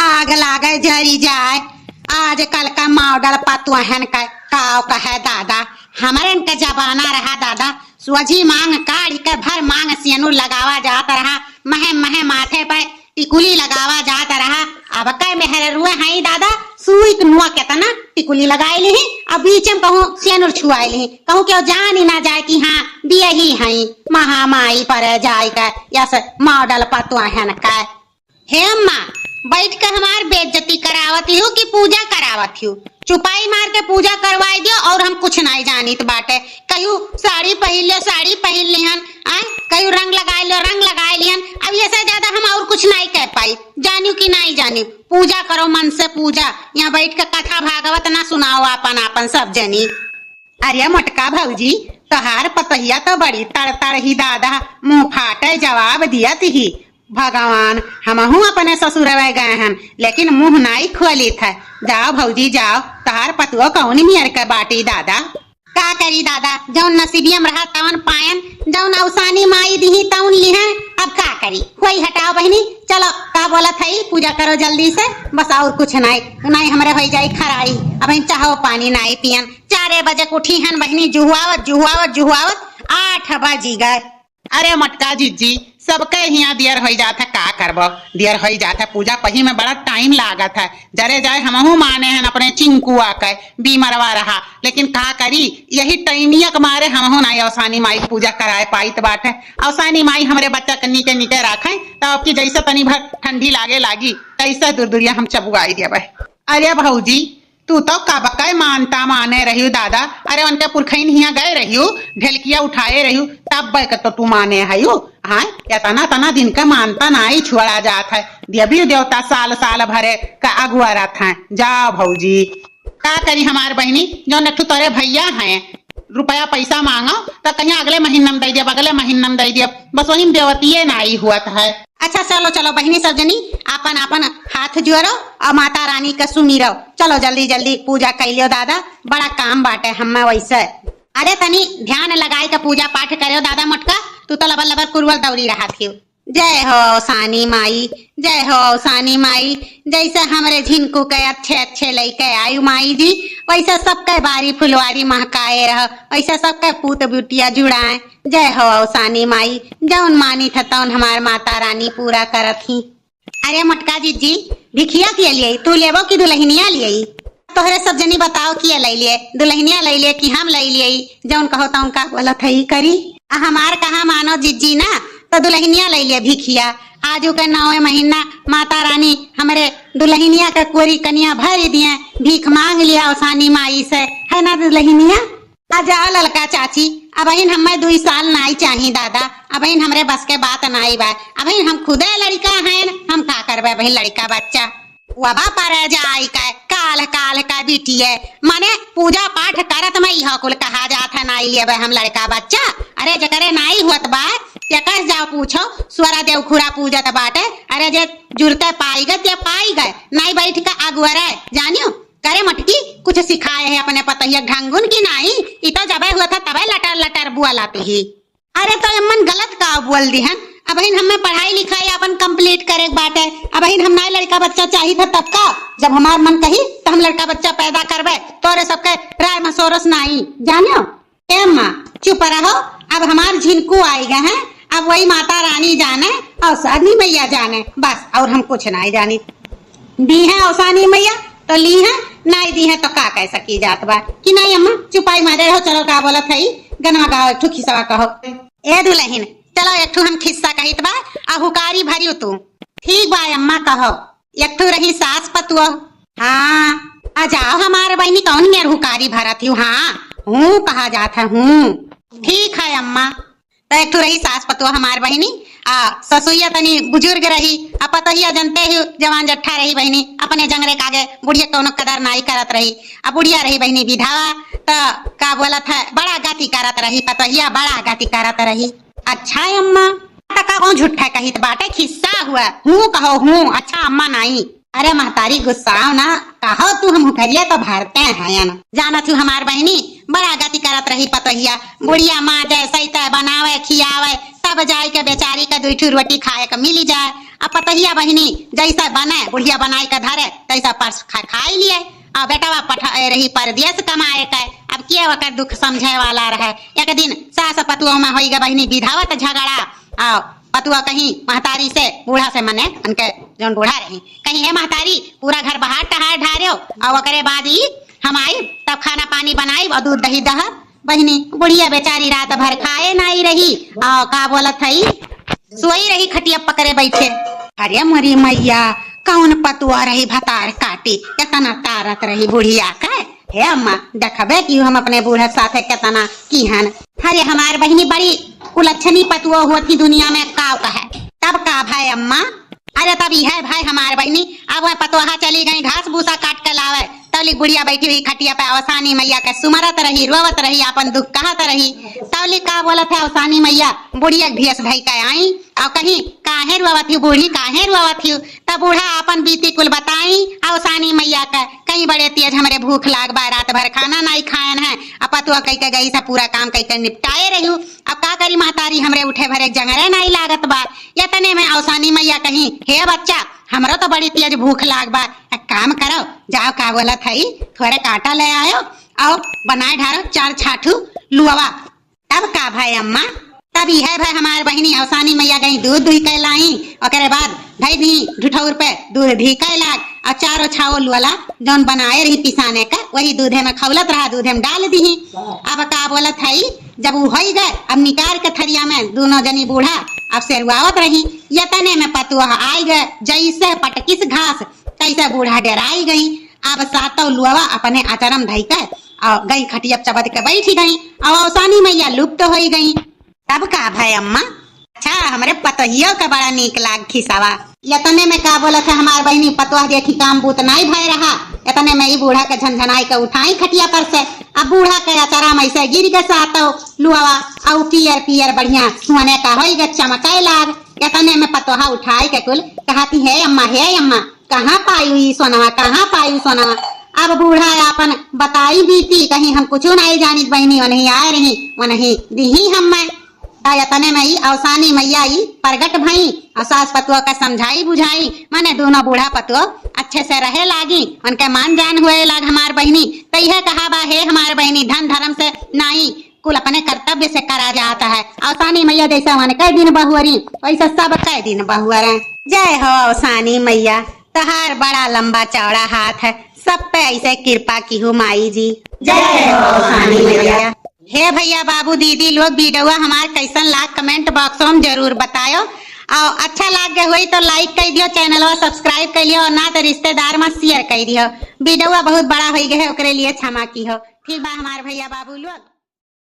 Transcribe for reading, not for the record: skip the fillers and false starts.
आग लागे जरी जाए। आज कल का मॉडल पतुहन का काव कहे दादा, हमारे इनका जमाना रहा दादा। स्वजी मांग काढ़ी कर भर मांग सियनुर लगावा जाता रहा, महे महे माथे पे टिकुली लगावा जाता रहा। अब कई मेहर रुए हैं दादा, सुई नुआ केतना टिकुली लगाई ली, अब बीच में कहूँ सियनुर छुआई ली, कहूँ क्यों जान ही ना जाए कि हाँ दिए ही हैं महामाई पर जाए का यस मॉडल पतुहन का। हे अम्मा बैठ कर हमार बेइज्जती करावती हूँ कि पूजा करावती हूँ? चुपाई मार के पूजा करवाई दियो और हम कुछ नहीं जानित बाटे। कहीं साड़ी पहन लियो साड़ी पहन लिहन, कहीं रंग लगाए लियो रंग लगाए लिहन। अब ये से ज्यादा हम और कुछ नहीं कह पाई, जानियो कि नहीं जानियो। पूजा करो मन से पूजा, यहाँ बैठ के कथा भागवत ना सुनाओ अपन अपन सब जनी। अरे मटका भौजी तोहार पतहिया तो बड़ी तड़ ही दादा, मुंह फाटे जवाब दिया ही। भगवान हमहू अपने ससुर गए हैं लेकिन मुंह नहीं खोली था। जाओ भौजी जाओ, तहार पतुआ कौन मियर के बाटी दादा। का करी दादा, जौन नसीबियम रहा तवन पायन, जौन अवसानी माई दी तौन लिहे। अब का करी, कोई हटाओ बहनी। चलो का बोला था पूजा करो जल्दी से, बस और कुछ नहीं हमारे हो जाए खराई। अब चाहो पानी नहीं पियन। 4 बजे उठी हन बहनी, जुहुआवत जुहुआवत जुहुआवत 8 बजी गए। अरे मटका जीजी सबके यहाँ दियर हो जाता, का करबो दियर हो जाता। पूजा पही में बड़ा टाइम लागत है। जरे जाए हमहू माने हैं अपने चिंकुआ के बीमरवा रहा, लेकिन का करी यही टाइमिया के मारे हमहू नहीं अवसानी माई पूजा कराए पाइत बाटे। अवसानी माई हमारे बच्चा के नीके नीके रखे तो आपकी जैसे तनी भर ठंडी लागे लागी तैसे दूर हम चबुआई देवे। अरे भौजी तू तो कब का मानता माने रही दादा। अरे उनके पुरखैन हिया गए रही ढेलकिया उठाए रही तब बैक तो तू माने है हाँ या तना दिन का मानता नहीं छुड़ा जात है। देवी देवता साल साल भरे का अगुआ रहता है। जाओ भौजी का करी हमार बहनी जो नठू तोरे भैया हैं रुपया पैसा मांगो तो कहीं अगले महीने में दे दिया अगले महीने में दे दिया, बस वही देवतीय नहीं हुआ है। अच्छा चलो चलो बहनी सब जनी अपन अपन हाथ जोड़ो और माता रानी का सुनी रहो। चलो जल्दी जल्दी पूजा कर लियो दादा, बड़ा काम बाटे हमें वैसे। अरे तनी ध्यान लगाए का पूजा पाठ करो दादा मटका, तू तो लबर लबर कुरवल दौड़ी रहा थी। जय हो सानी माई, जय हो सानी माई। जैसे हमारे झिनकू के अच्छे अच्छे लइके आयु माई जी, वैसे सबके बारी फुलवारी महकाए रह, वैसे सबके पूत बुटिया जुड़ाए। जय हो सानी माई, जौन मानी था तौन हमार माता रानी पूरा करत ही। अरे मटका जी भिखिया किया लिए तू लेबो की दुल्हनिया लिए? तोहरे सब जनी बताओ किया ले लिए, दुल्हनिया ले लिए कि हम ले लिए? जौन कहो तौन का बोलत है करी। हमार कहा मानो जीजी ना तो दुल्हनिया ले लिए भिखिया। आजू के 9वें महीना माता रानी हमारे दुल्हनिया का कोरी कनिया भर दिए, भीख मांग लिया अवसानी माई से, है ना दुल्हनिया? आ जाओ ललका चाची, अब हमें 2 साल नहीं चाहिए दादा, अब हमरे बस के बात नहीं बा। अब हम खुदे लड़का हैं, हम का करबे भाई लड़का बच्चा वबा पर जाई का काल काल का बिटिए माने पूजा पाठ करत में यह कुल कहा जाता नहीं लिए हम लड़का बच्चा। अरे जकरे नहीं हुत बा कस जाओ पूछो स्वरा देव खुरा पूजत बाटे। अरे जे जुड़ते पाई गए ते पाई गए, नहीं बैठ के अगुअरे जानियो करे मटकी कुछ सिखाए है अपने पतैया ढंगुन की नहीं। इतो जबे हुआ था तबे लटर लटर बुआ लाते ही। अरे तो अम्मन गलत का बोल दी हन। अब हमें पढ़ाई लिखाई अपन कंप्लीट करे बाटे। अब हम ना लड़का बच्चा चाहिए था तब का, जब हमार मन कही तो हम लड़का बच्चा पैदा करबे। तोरे सबके राय मसोरस नहीं जानियो। अम्मा चुप रहो, अब हमार झिनकू आई गए हैं, अब वही माता रानी जाने और सानी मैया जाने बस, और हम कुछ नहीं जानी। दी है औसानी मैया तो ली है, नहीं दी है तो का कह सकी जात बा कि नहीं। अम्मा चुपाई मारे रहो। चलो का बोलत है गनवा गाओ एक ठो खिस्सा कहो। ए दुल्हन चलो एक ठो हम खिस्सा कहित बा आ हुकारी भरियो तू। ठीक बा अम्मा कहो। एक ठो रही सास पतुआ। हाँ आ जाओ हमारे बहनी कौन मेर हुकारी भरत हूँ। हाँ हूँ कहा जाता हूँ। ठीक है अम्मा। तो एक ठो रही सास पतुआ हमार बहनी, ससुइया तनी बुजुर्ग रही, पतहिया जनते ही जवान जट्ठा रही बहनी, अपने जंगरे कागे बुढ़िया कोनो कदर नहीं करत रही। अब बुढ़िया रही बहनी विधवा, तो का बोलत है बड़ा गाती करत रही, पतहिया बड़ा गाती करत रही। अच्छा अम्मा टका कौन झूठा कही बाटे खिस्सा हुआ हूँ कहो हूँ। अच्छा अम्मा नहीं अरे महतारी गुस्साओ ना, कहो तू हम हुकरिया तो भरते हैं ना। जाना तू हमार बहनी बड़ा गति करत रही पतहिया, बुढ़िया माँ जैसे तय बनावे खियावे तब जाए के बेचारी का दूठू रोटी खाए के मिली जाए। अब पतहिया बहनी जैसा बने बुढ़िया बनाए के धरे तैसा परस खाई लिए। अब बेटावा पठा रही परदेश कमाए के, अब के वकर दुख समझे वाला रहे। एक दिन सास पतुआ में होई गे बहनी विधावत झगड़ा, आओ पतुआ कहीं महतारी से बूढ़ा से मने उनके जौन बूढ़ा रही कहीं है महतारी पूरा घर बाहर टहार ढारे और ओकरे बाद ही हम आई तब खाना पानी बनाई और दूध दही दह। बहनी बुढ़िया बेचारी रात भर खाए नहीं रही और का बोलत थई सोई रही खटिया पकड़े बैठे। अरे मोरी मैया कौन पतुआ रही भतार काटी कितना तारत रही बुढ़िया का। हे अम्मा देखबे कि हम अपने बूढ़े साथे कितना की हन। अरे हमार बहनी बड़ी कुलच्छनी पतुआ होती दुनिया में का कहे तब का भाई अम्मा। अरे तब है भाई हमार बहनी अब वह पतोहा चली गई घास भूसा काट के लावे तबली बुढ़िया बैठी हुई खटिया पे अवसानी मैया के सुमरत रही रोवत रही अपन दुख कहत रही। तबली का बोलत है अवसानी मैया बुढ़िया भेस धई के आई और कहीं काहे रोवत हूँ बूढ़ी काहे रोवत हूँ। तब बूढ़ा अपन बीती कुल बताई अवसानी मैया के कहीं बड़े तेज हमरे भूख लाग बा रात भर खाना नहीं खायन है। अब पतुआ कई के गई से पूरा काम कई के निपटाए रही हूँ। अब का करी महतारी हमरे उठे भरे जंगरे नहीं लागत बा। यतने में अवसानी मैया कहीं हे बच्चा हमरो तो बड़ी तेज भूख लाग बा, एक काम करो जाओ का बोलत हई थोड़े काटा ले आयो और बनाए ढारो 4 छाठू लुआवा। तब का भाई अम्मा तभी है भाई हमारे बहनी अवसानी मैया गई दूध दुही के लाई ओकरे बाद धई दी ढुठौर पे दूध धी के लाग और 4 छाओ लुआला जौन बनाए रही पिसाने का वही दूधे में खौलत रहा दूधे में डाल दी। अब का बोलत हई जब वो हो गए अब निकाल के थरिया में दोनों जनी बूढ़ा अब सेरुआवत रही। यतने में पतुआ आई गए जैसे पटकिस घास तैसे बूढ़ा डराई गई। अब सातों लुआवा अपने आचरम धई के और गई खटिया चबत के बैठी गई और अवसानी मैया लुप्त हो गई। तब का भाई अम्मा अच्छा हमरे पतहियो का बड़ा नीक लाग खिसावा। यतने में का बोला था हमार बहनी पतुआ देखी काम बूत नहीं भय रहा। इतने में ही बूढ़ा के झंझनाई के उठाई खटिया पर से। अब बूढ़ा के अचारा में से गिर के सातो लुआवा और पियर पियर बढ़िया सोने का होई गे चमकाए लाग। इतने में पतोहा उठाई के कुल कहती है अम्मा कहाँ पाई हुई सोनवा कहाँ पाई हुई सोनवा। अब बूढ़ा अपन बताई बीती कहीं हम कुछ नहीं जानी बहनी वो नहीं आए रही वो नहीं दी हम मैं। यतने में ही अवसानी मैया ही प्रगट भई और सास पतुआ का समझाई बुझाई माने दोनों बूढ़ा पतुआ अच्छे से रहे लागी उनके मान जान हुए लाग हमार बहनी। तैहे कहा बा हे हमार बहनी धन धर्म से नहीं कुल अपने कर्तव्य से करा जाता है। अवसानी मैया जैसा मन कई दिन बहुअरी वैसा सब कई दिन बहुअर। जय हो अवसानी मैया तहार बड़ा लंबा चौड़ा हाथ है सब पे ऐसे कृपा की हो माई जी। जय हो अवसानी मैया। हे भैया बाबू दीदी लोग वीडियो हमार कैसन लाग कमेंट बॉक्स में जरूर बतायो और अच्छा लाग गए हुई तो लाइक कर दियो चैनल सब्सक्राइब कर लियो और ना तो रिश्तेदार में शेयर कर दियो। वीडियो बहुत बड़ा हो गया है ओकरे लिए क्षमा की हो। ठीक बा हमार भैया बाबू लोग।